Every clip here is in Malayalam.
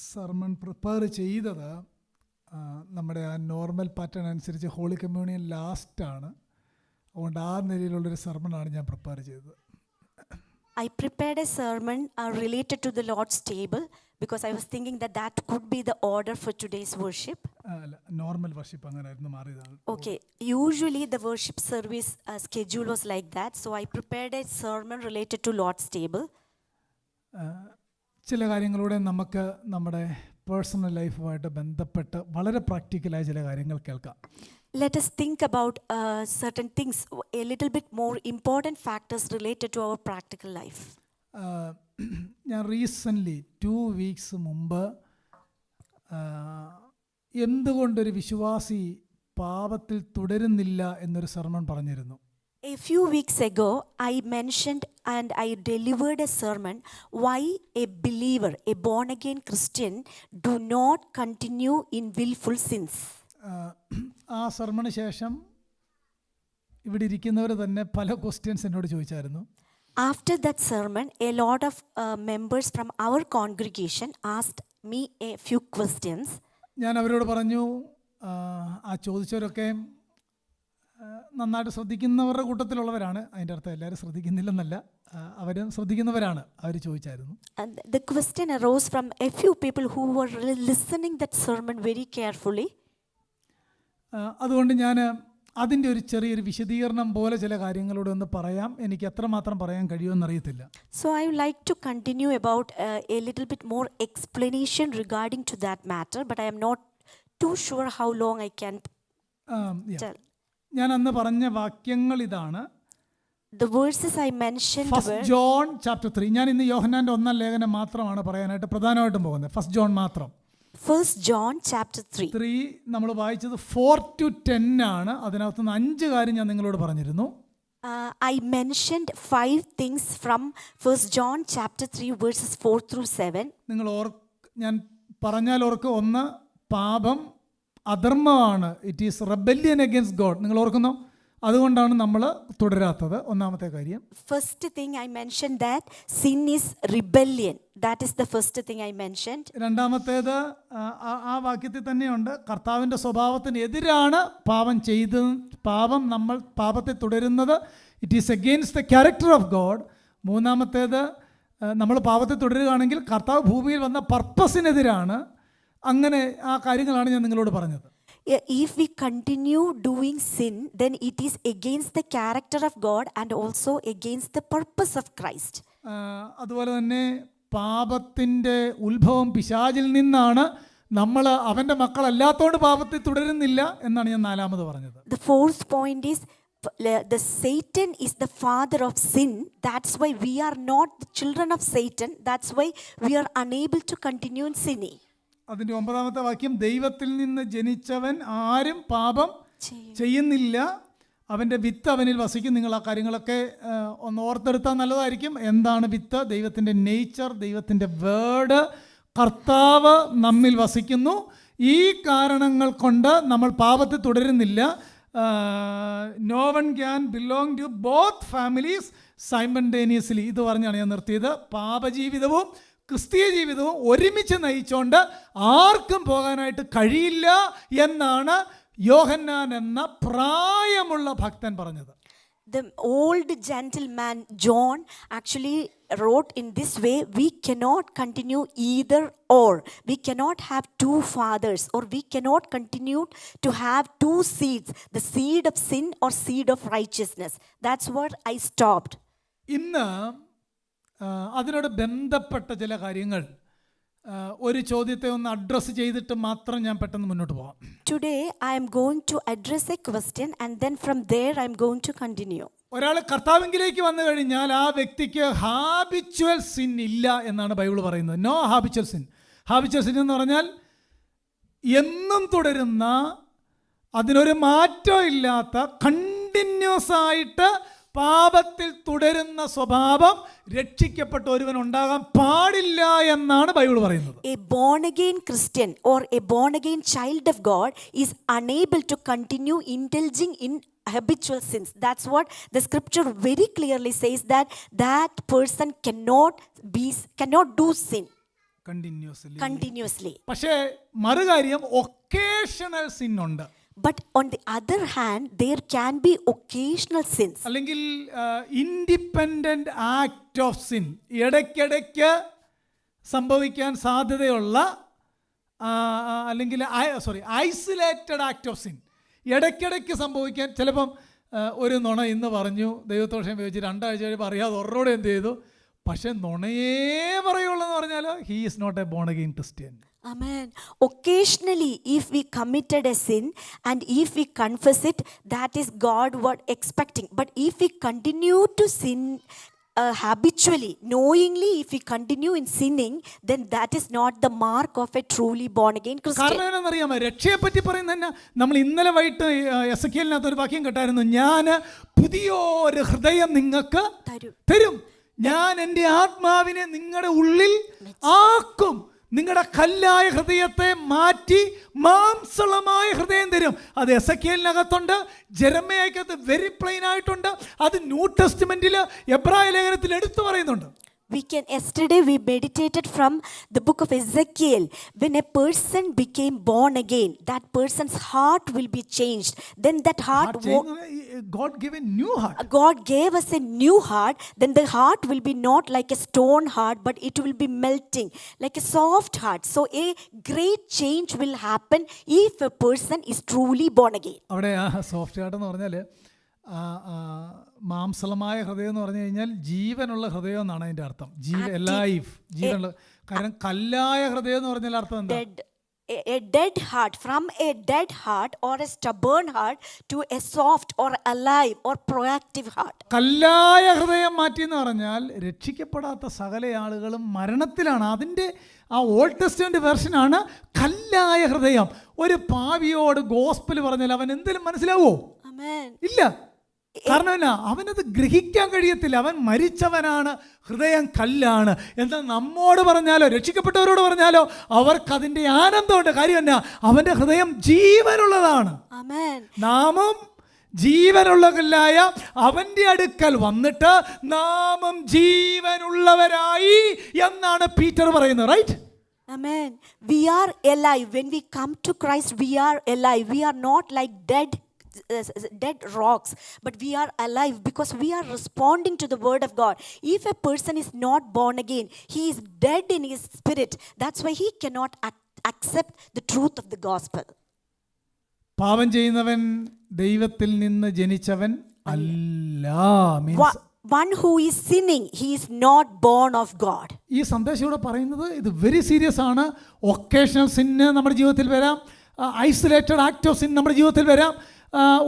സർമൺ പ്രിപ്പയർ ചെയ്തത് നമ്മുടെ ആ നോർമൽ പാറ്റേൺ അനുസരിച്ച് ഹോളി കമ്മ്യൂണിയൻ ലാസ്റ്റാണ്. അതുകൊണ്ട് ആ നിലയിലുള്ളൊരു സർമണാണ് ഞാൻ പ്രിപ്പയർ ചെയ്തത്. I prepared a sermon related to the Lord's table because I was thinking that that could be the order for today's worship. അല്ല, നോർമൽ വർഷിപ്പ് അങ്ങനെയായിരുന്നു, മാറിയതാണ്. Okay, usually the worship service schedule was like that, so I prepared a sermon related to Lord's table. ചില കാര്യങ്ങളിലൂടെ നമുക്ക് നമ്മുടെ പേഴ്സണൽ ലൈഫുമായിട്ട് ബന്ധപ്പെട്ട് വളരെ പ്രാക്ടിക്കലായ ചില കാര്യങ്ങൾ കേൾക്കാം. Let us think about certain things, a little bit more important factors related to our practical life. ഞാൻ റീസെൻ്റ്ലി 2 weeks മുമ്പ് എന്തുകൊണ്ടൊരു വിശ്വാസി പാപത്തിൽ തുടരുന്നില്ല എന്നൊരു സർമൺ പറഞ്ഞിരുന്നു. A few weeks ago, I mentioned and I delivered a sermon why a believer, a born-again Christian, do not continue in willful sins. ആ സർമണിന് ശേഷം ഇവിടെ ഇരിക്കുന്നവർ തന്നെ പല ക്വസ്റ്റ്യൻസ് എന്നോട് ചോദിച്ചായിരുന്നു. After that sermon, a lot of members from our congregation asked me a few questions. ഞാൻ അവരോട് പറഞ്ഞു, ആ ചോദിച്ചവരൊക്കെ നന്നായിട്ട് ശ്രദ്ധിക്കുന്നവരുടെ കൂട്ടത്തിലുള്ളവരാണ്. അതിൻ്റെ അർത്ഥം എല്ലാവരും ശ്രദ്ധിക്കുന്നില്ലെന്നല്ല, അവരും ശ്രദ്ധിക്കുന്നവരാണ്. അവർ ചോദിച്ചായിരുന്നു. And the question arose from a few people who were listening that sermon very carefully. അതുകൊണ്ട് ഞാൻ അതിൻ്റെ ഒരു ചെറിയൊരു വിശദീകരണം പോലെ ചില കാര്യങ്ങളോട് ഒന്ന് പറയാം. എനിക്ക് എത്രമാത്രം പറയാൻ കഴിയുമെന്നറിയത്തില്ല. So I would like to continue about a little bit more explanation regarding to that matter, but I am not too sure how long I can tell. ഞാൻ അന്ന് പറഞ്ഞ വാക്യങ്ങൾ ഇതാണ്. The verses I mentioned were 1 John chapter 3. ഞാൻ ഇന്ന് യോഹന്നാൻ്റെ 1-ാം ലേഖനം മാത്രമാണ് പറയാനായിട്ട് പ്രധാനമായിട്ടും പോകുന്നത്. 1 John മാത്രം. 1 John chapter 3. നമ്മൾ വായിച്ചത് 4 to 10 ആണ്. അതിനകത്ത് നിന്ന് 5 കാര്യം ഞാൻ നിങ്ങളോട് പറഞ്ഞിരുന്നു. I mentioned 5 things from 1 John chapter 3 verses 4 through 7. നിങ്ങൾ ഞാൻ പറഞ്ഞാൽ ഓർക്ക്, 1 പാപം അധർമ്മമാണ്. It is rebellion against God. നിങ്ങൾ ഓർക്കുന്നോ? അതുകൊണ്ടാണ് നമ്മൾ തുടരാത്തത്. ഒന്നാമത്തെ കാര്യം. First thing I mentioned that sin is rebellion. That is the first thing I mentioned. രണ്ടാമത്തേത് ആ വാക്യത്തിൽ തന്നെയുണ്ട്, കർത്താവിൻ്റെ സ്വഭാവത്തിന് എതിരാണ് നമ്മൾ പാപത്തെ തുടരുന്നത്. It is against the character of God. മൂന്നാമത്തേത്, നമ്മൾ പാപത്തെ തുടരുകയാണെങ്കിൽ കർത്താവ് ഭൂമിയിൽ വന്ന പർപ്പസിനെതിരാണ്. അങ്ങനെ ആ കാര്യങ്ങളാണ് ഞാൻ നിങ്ങളോട് പറഞ്ഞത്. If we continue doing sin, then it is against the character of God and also against the purpose of Christ. അതുപോലെ തന്നെ പാപത്തിൻ്റെ ഉത്ഭവം പിശാചിൽ നിന്നാണ്. നമ്മൾ അവൻ്റെ മക്കളല്ലാത്തതുകൊണ്ട് പാപത്തിൽ തുടരുന്നില്ല എന്നാണ് ഞാൻ 4ാമത് പറഞ്ഞത്. The fourth point is the Satan is the father of sin. That's why we are not the children of Satan. That's why we are unable to continue in sinning. അതിൻ്റെ 9ാമത്തെ വാക്യം, ദൈവത്തിൽ നിന്ന് ജനിച്ചവൻ ആരും പാപം ചെയ്യുന്നില്ല, അവൻ്റെ വിത്ത് അവനിൽ വസിക്കും. നിങ്ങൾ ആ കാര്യങ്ങളൊക്കെ ഒന്ന് ഓർത്തെടുത്താൽ നല്ലതായിരിക്കും. എന്താണ് വിത്ത്? ദൈവത്തിൻ്റെ നേച്ചർ, ദൈവത്തിൻ്റെ വേർഡ്. കർത്താവ് നമ്മിൽ വസിക്കുന്നു. ഈ കാരണങ്ങൾ കൊണ്ട് നമ്മൾ പാപത്തിൽ തുടരുന്നില്ല. No one can belong to both families simultaneously. ഇത് പറഞ്ഞാണ് ഞാൻ നിർത്തിയത്. പാപജീവിതവും ക്രിസ്തീയ ജീവിതവും ഒരുമിച്ച് നയിച്ചുകൊണ്ട് ആർക്കും പോകാനായിട്ട് കഴിയില്ല എന്നാണ് യോഹന്നാൻ എന്ന പ്രായമുള്ള ഭക്തൻ പറഞ്ഞത്. The old gentleman John actually wrote in this way, we cannot continue either or. We cannot have 2 fathers, or we cannot continue to have 2 seeds, the seed of sin or seed of righteousness. That's what I stopped. ഇന്ന് അതിനോട് ബന്ധപ്പെട്ട ചില കാര്യങ്ങൾ ഒരു ചോദ്യത്തെ ഒന്ന് അഡ്രസ്സ് ചെയ്തിട്ട് മാത്രം ഞാൻ പെട്ടെന്ന് മുന്നോട്ട് പോകാം. Today I am going to address a question and then from there I am going to continue. ഒരാൾ കർത്താവിലേക്ക് വന്നു കഴിഞ്ഞാൽ ആ വ്യക്തിക്ക് ഹാബിച്വൽ സിൻ ഇല്ല എന്നാണ് ബൈബിൾ പറയുന്നത്. No habitual sin. Habitual sin എന്ന് പറഞ്ഞാൽ എന്നും തുടരുന്ന, അതിനൊരു മാറ്റം ഇല്ലാത്ത, കണ്ടിന്യൂസ് ആയിട്ട് പാപത്തിൽ തുടരുന്ന സ്വഭാവം രക്ഷിക്കപ്പെട്ട ഒരുവൻ ഉണ്ടാകാൻ പാടില്ല എന്നാണ് ബൈബിൾ പറയുന്നത്. A born again Christian or a born again child of God is unable to continue indulging in habitual sins. That's what the scripture very clearly says, that person cannot do sin. continuously. പക്ഷേ മറുകാര്യം ഒക്കേഷണൽ സിൻ ഉണ്ട്. But on the other hand, there can be occasional sins. അല്ലെങ്കിൽ ഇൻഡിപെൻഡന്റ് ആക്ട് ഓഫ് സിൻ, ഇടയ്ക്കിടയ്ക്ക് സംഭവിക്കാൻ സാധ്യതയുള്ള അല്ലെങ്കിൽ ഐസൊലേറ്റഡ് ആക്ട് ഓഫ് സിൻ, ഇടയ്ക്കിടയ്ക്ക് സംഭവിക്കാൻ. ചിലപ്പം ഒരു നുണ ഇന്ന് പറഞ്ഞു, ദൈവദോഷം ഉപയോഗിച്ച് 2 ആഴ്ച കഴിയുമ്പോൾ അറിയാതെ ഒരോടെ എന്ത് ചെയ്തു, പക്ഷെ നുണയേ പറയുള്ളൂ എന്ന് പറഞ്ഞാൽ he is not a born again Christian. Amen. Occasionally, if we committed a sin and if we confess it, that is God what expecting. But if we continue to sin habitually, knowingly, if we continue in sinning, then that is not the mark of a truly born again Christian. കാരണം എന്താണെന്നറിയാമോ, രക്ഷയെ പറ്റി പറയുന്നത് തന്നെ നമ്മൾ ഇന്നലെ വൈകിട്ട് എസെക്കിയേലിനകത്ത് ഒരു വാക്യം കേട്ടായിരുന്നു, ഞാൻ പുതിയൊരു ഹൃദയം നിങ്ങൾക്ക് തരും, ഞാൻ എൻ്റെ ആത്മാവിനെ നിങ്ങളുടെ ഉള്ളിൽ ആക്കും, നിങ്ങളുടെ കല്ലായ ഹൃദയത്തെ മാറ്റി മാംസളമായ ഹൃദയം തരും. അത് എസെക്കിയേലിനകത്തുണ്ട്, ജെറമ്യായ്ക്കകത്ത് വെരി പ്ലെയിൻ ആയിട്ടുണ്ട്, അത് ന്യൂ ടെസ്റ്റ്മെന്റിൽ എബ്രായ ലേഖനത്തിൽ എടുത്തു പറയുന്നുണ്ട്. Yesterday we meditated from the book of Ezekiel. When a person became born again, that person's heart will be changed. Then that heart God gave a new heart. God gave us a new heart. Then the heart will be not like a stone heart, but it will be melting like a soft heart. So a great change will happen if a person is truly born again. അവിടെ സോഫ്റ്റ് ഹാർട്ട് എന്ന് പറഞ്ഞാൽ മാംസളമായ ഹൃദയം എന്ന് പറഞ്ഞു കഴിഞ്ഞാൽ ജീവനുള്ള ഹൃദയം എന്നാണ് അതിൻ്റെ അർത്ഥം. ലൈഫ്, ജീവനുള്ള. കാരണം കല്ലായ ഹൃദയം എന്ന് പറഞ്ഞാൽ അർത്ഥം എന്താ? A dead heart, from a dead heart or a stubborn heart to a soft or alive or proactive heart. കല്ലായ ഹൃദയം മാറ്റി എന്ന് പറഞ്ഞാൽ രക്ഷിക്കപ്പെടാത്ത സകല ആളുകളും മരണത്തിലാണ്. അതിൻ്റെ ആ ഓൾഡ് ടെസ്റ്റ്മെന്റ് വെർഷനാണ് കല്ലായ ഹൃദയം. ഒരു പാവിയോട് ഗോസ്പൽ പറഞ്ഞാൽ അവൻ എന്തെങ്കിലും മനസ്സിലാവോ? ഇല്ല. കാരണം എന്നാ, അവനത് ഗ്രഹിക്കാൻ കഴിയത്തില്ല. അവൻ മരിച്ചവനാണ്, ഹൃദയം കല്ലാണ്. എന്നാൽ നമ്മോട് പറഞ്ഞാലോ, രക്ഷിക്കപ്പെട്ടവരോട് പറഞ്ഞാലോ അവർക്കതിൻ്റെ ആനന്ദമുണ്ട്. കാര്യം എന്നാ, അവൻ്റെ ഹൃദയം ജീവനുള്ളതാണ്. നാമും ജീവനുള്ള കല്ലായ അവൻ്റെ അടുക്കൽ വന്നിട്ട് നാമും ജീവനുള്ളവരായി എന്നാണ് പീറ്റർ പറയുന്നത്. Right? Amen. We are alive. When we come to Christ, we are alive. We are not like dead rocks, but we are alive because we are responding to the word of God. If a person is not born again, he is dead in his spirit. That's why he cannot accept the truth of the gospel. പാപം ചെയ്യുന്നവൻ ദൈവത്തിൽ നിന്ന് ജനിച്ചവൻ അല്ല. One who is sinning, he is not born of God. ഈ സന്ദേശം ഇവിടെ പറയുന്നത് ഇത് വെരി സീരിയസ് ആണ്. ഒക്കേഷണൽ സിന്ന് നമ്മുടെ ജീവിതത്തിൽ വരാം, ഐസൊലേറ്റഡ് ആക്ട് ഓഫ് സിൻ നമ്മുടെ ജീവിതത്തിൽ വരാം.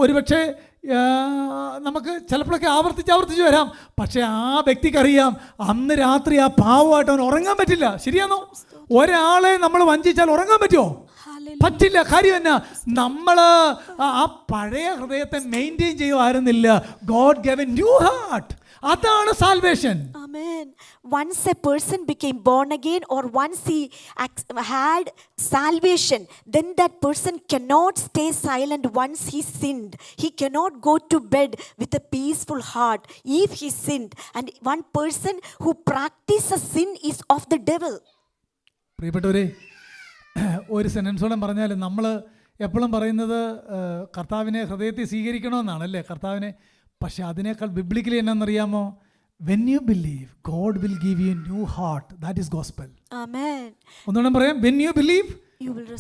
ഒരുപക്ഷെ നമുക്ക് ചിലപ്പോഴൊക്കെ ആവർത്തിച്ച് വരാം. പക്ഷെ ആ വ്യക്തിക്കറിയാം അന്ന് രാത്രി ആ പാവമായിട്ട് അവൻ ഉറങ്ങാൻ പറ്റില്ല. ശരിയാണോ? ഒരാളെ നമ്മൾ വഞ്ചിച്ചാൽ ഉറങ്ങാൻ പറ്റുമോ? പറ്റില്ല. കാര്യം എന്നാ, നമ്മൾ ആ പഴയ ഹൃദയത്തെ മെയിൻറ്റെയിൻ ചെയ്യുമായിരുന്നില്ല. God gave a new heart. അതാണ് salvation. Amen. Once a person became born again, or once he had salvation, then that person cannot stay silent once he sinned. He cannot go to bed with a peaceful heart if he sinned. And one person who practices sin is of the devil. പ്രിയപ്പെട്ടവരെ, ഒരു സെൻറ്റൻസോടെ പറഞ്ഞാൽ നമ്മൾ എപ്പോഴും പറയുന്നത് കർത്താവിനെ ഹൃദയത്തിൽ സ്വീകരിക്കണമെന്നാണ്, അല്ലേ? കർത്താവിനെ. പക്ഷെ അതിനേക്കാൾ biblically എന്നാണെന്നറിയാമോ? When you believe, God will give you a new heart. That is gospel. Amen. ഒന്നുകൂടെ പറയാം, when you believe,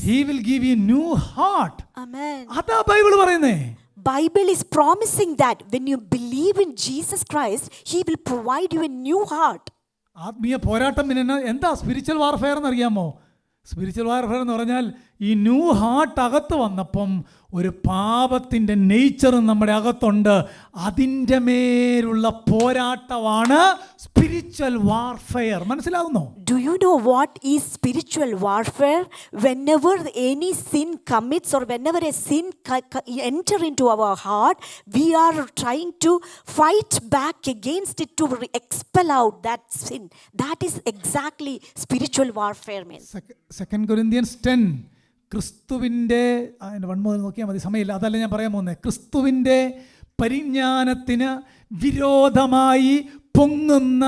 He will give you a new heart. Amen. അതാ ബൈബിൾ പറയുന്നേ. Bible is promising that when you believe in Jesus Christ, He will provide you a new heart. ആത്മീയ പോരാട്ടം പിന്നെ എന്താ സ്പിരിച്വൽ വാർഫെയർ എന്നറിയാമോ? സ്പിരിച്വൽ വാർഫെയർ എന്ന് പറഞ്ഞാൽ ഈ ന്യൂ ഹാർട്ട് അകത്ത് വന്നപ്പം ഒരു പാപത്തിൻ്റെ നേച്ചറും നമ്മുടെ അകത്തുണ്ട്. അതിൻ്റെ മേലുള്ള പോരാട്ടമാണ് സ്പിരിച്വൽ വാർഫെയർ. മനസ്സിലാകുന്നോ? Do you know what is spiritual warfare? Whenever any sin commits, or whenever a sin enter into our heart, we are trying to fight back against it to expel out that sin. That is exactly spiritual warfare means. 2 Corinthians 10, ക്രിസ്തുവിൻ്റെ 1 മുതൽ നോക്കിയാൽ മതി, സമയമില്ല. അതല്ല ഞാൻ പറയാൻ പോകുന്നത്. ക്രിസ്തുവിൻ്റെ പരിജ്ഞാനത്തിന് വിരോധമായി പൊങ്ങുന്ന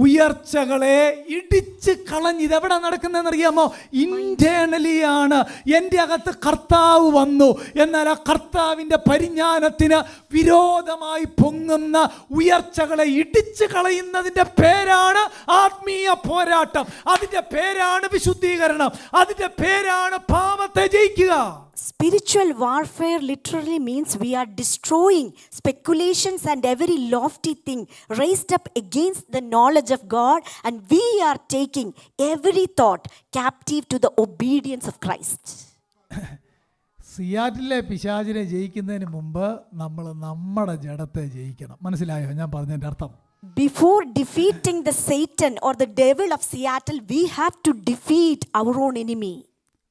ഉയർച്ചകളെ ഇടിച്ച് കളഞ്ഞ് ഇതെവിടെ നടക്കുന്നതെന്ന് അറിയാമോ? ഇന്റേണലി ആണ്. എൻ്റെ അകത്ത് കർത്താവ് വന്നു, എന്നാൽ ആ കർത്താവിൻ്റെ പരിജ്ഞാനത്തിന് വിരോധമായി പൊങ്ങുന്ന ഉയർച്ചകളെ ഇടിച്ച് കളയുന്നതിൻ്റെ പേരാണ് ആത്മീയ പോരാട്ടം. അതിൻ്റെ പേരാണ് വിശുദ്ധീകരണം. അതിൻ്റെ പേരാണ് പാപത്തെ ജയിക്കുക. Spiritual warfare literally means we are destroying speculations and every lofty thing raised up against the knowledge of God, and we are taking every thought captive to the obedience of Christ. സിയാറ്റിലെ പിശാചിനെ ജയിക്കുന്നതിന് മുമ്പ് നമ്മൾ നമ്മുടെ ജഡത്തെ ജയിക്കണം. മനസ്സിലായോ ഞാൻ പറഞ്ഞതിൻ്റെ അർത്ഥം? Before defeating the Satan or the devil of Seattle, we have to defeat our own enemy.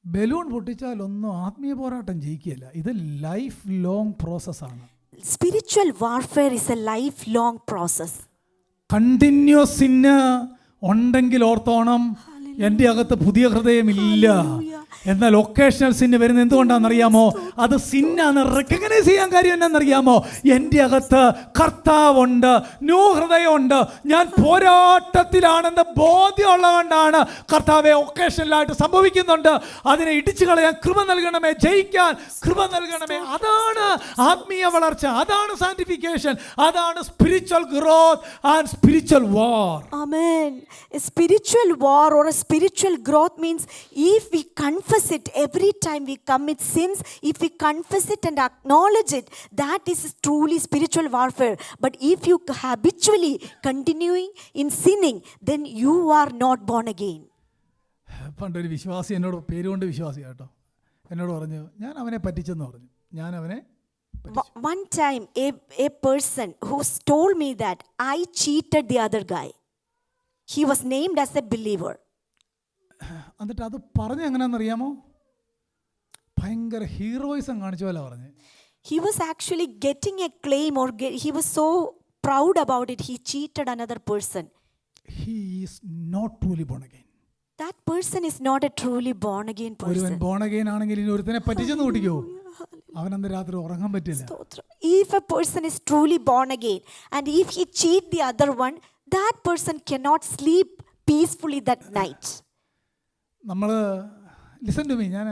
Balloon പൊട്ടിച്ചാലൊന്നും ആത്മീയ പോരാട്ടം ജയിക്കുകയില്ല. ഇത് ലൈഫ് ലോങ് പ്രോസസ്സാണ്. Spiritual warfare is a lifelong process. Continuous ഉണ്ടെങ്കിൽ ഓർത്തോണം, എൻ്റെ അകത്ത് പുതിയ ഹൃദയമില്ല. എന്നാൽ ഒക്കേഷണൽ സിന്ന് വരുന്നത് എന്തുകൊണ്ടാണെന്നറിയാമോ? അത് സിന്നാണ് റെക്കഗ്നൈസ് ചെയ്യാൻ കാര്യം എന്നാണെന്നറിയാമോ? എൻ്റെ അകത്ത് കർത്താവുണ്ട്, ന്യൂ ഹൃദയമുണ്ട്, ഞാൻ പോരാട്ടത്തിലാണെന്ന് ബോധ്യമുള്ളതുകൊണ്ടാണ് കർത്താവെ ഒക്കേഷണലായിട്ട് സംഭവിക്കുന്നുണ്ട്. അതിനെ ഇടിച്ചു കളയാൻ കൃപ നൽകണമേ, ജയിക്കാൻ കൃപ നൽകണമേ. അതാണ് ആത്മീയ വളർച്ച, അതാണ് സാന്റിഫിക്കേഷൻ, അതാണ് spiritual growth and spiritual war. Amen. A spiritual war or a spiritual growth means if we confess it every time we commit sins, if we confess it and acknowledge it, that is truly spiritual warfare. But if you habitually continuing in sinning, then you are not born again. പണ്ടൊരു വിശ്വാസി എന്നോട്, പേരുകൊണ്ട് വിശ്വാസി കേട്ടോ, എന്നോട് പറഞ്ഞു, ഞാൻ അവനെ പറ്റിച്ചെന്ന് പറഞ്ഞു. ഞാൻ അവനെ One time a person who told me that I cheated the other guy. He was named as a believer. എന്നിട്ട് അത് പറഞ്ഞ എങ്ങനെയാണെന്നറിയാമോ? ഭയങ്കര ഹീറോയിസം കാണിച്ച പോലെ പറഞ്ഞു. He was actually getting a claim or he was so proud about it. He cheated another person. He is not truly born again. That person is not a truly born again ഒരുവൻ person. ബോൺ അഗെയിൻ ആണെങ്കിൽ ഇനി ഒരുത്തനെ പറ്റിച്ചെന്ന് കൂട്ടിക്കോ, അവനന്ന് രാത്രി ഉറങ്ങാൻ പറ്റില്ല. If a person is truly born again and if he cheat the other one, that person cannot sleep peacefully that night. നമ്മൾ ലിസൺ ടു മീ, ഞാൻ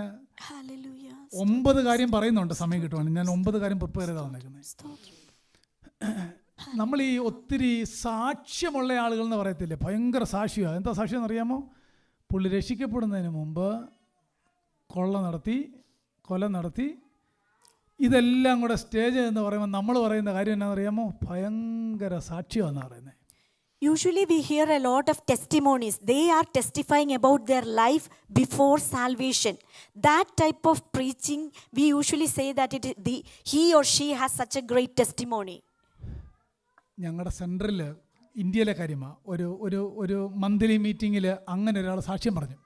Hallelujah. 9 കാര്യം പറയുന്നുണ്ട് സമയം കിട്ടുവാണ്. ഞാൻ 9 കാര്യം പ്രിപ്പയർ ചെയ്താൽ വന്നേക്കുന്നത്. നമ്മൾ ഈ ഒത്തിരി സാക്ഷ്യമുള്ള ആളുകൾ എന്ന് പറയത്തില്ലേ, ഭയങ്കര സാക്ഷിയാണ്. എന്താ സാക്ഷ്യം എന്നറിയാമോ? പുള്ളി രക്ഷിക്കപ്പെടുന്നതിന് മുമ്പ് കൊല നടത്തി ഇതെല്ലാം കൂടെ സ്റ്റേജ് എന്ന് പറയുമ്പോൾ നമ്മൾ പറയുന്ന കാര്യം എന്നാണെന്നറിയാമോ? ഭയങ്കര സാക്ഷ്യമാണെന്ന് പറയുന്നത്. Usually we hear a lot of testimonies. They are testifying about their life before salvation. That type of preaching, we usually say that he or she has such a great testimony. ഞങ്ങളുടെ സെൻറ്ററിൽ ഇന്ത്യയിലെ കാര്യമാണ്, ഒരു മന്ത്ലി മീറ്റിങ്ങിൽ അങ്ങനെ ഒരാൾ സാക്ഷ്യം പറഞ്ഞു.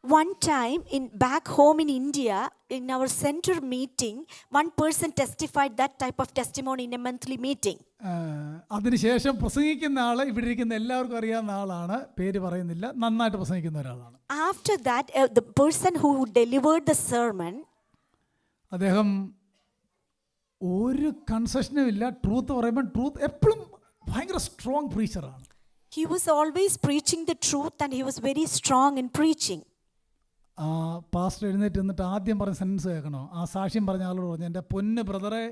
One time back home in India, in our center meeting, one person testified that type of testimony in a monthly meeting. അതിനുശേഷം പ്രസംഗിക്കുന്ന ആൾ ഇവിടെ ഇരിക്കുന്ന എല്ലാവർക്കും അറിയാവുന്ന ആളാണ്, പേര് പറയുന്നില്ല, നന്നായിട്ട് പ്രസംഗിക്കുന്ന ഒരാളാണ്. After that, the person who delivered the sermon, അദ്ദേഹം ഒരു കൺസെഷനും ഇല്ല, ട്രൂത്ത് പറയുമ്പോൾ ട്രൂത്ത് എപ്പോഴും ഭയങ്കര strong പ്രീച്ചറാണ്. he was always preaching the truth and he was very strong in preaching. Pastor എഴുന്നേറ്റ് എന്നിട്ട് ആദ്യം പറഞ്ഞ സെൻറ്റൻസ് കേൾക്കണോ? ആ സാക്ഷ്യം പറഞ്ഞ ആളോട് പറഞ്ഞു, എൻ്റെ പൊന്ന് ബ്രദറെ,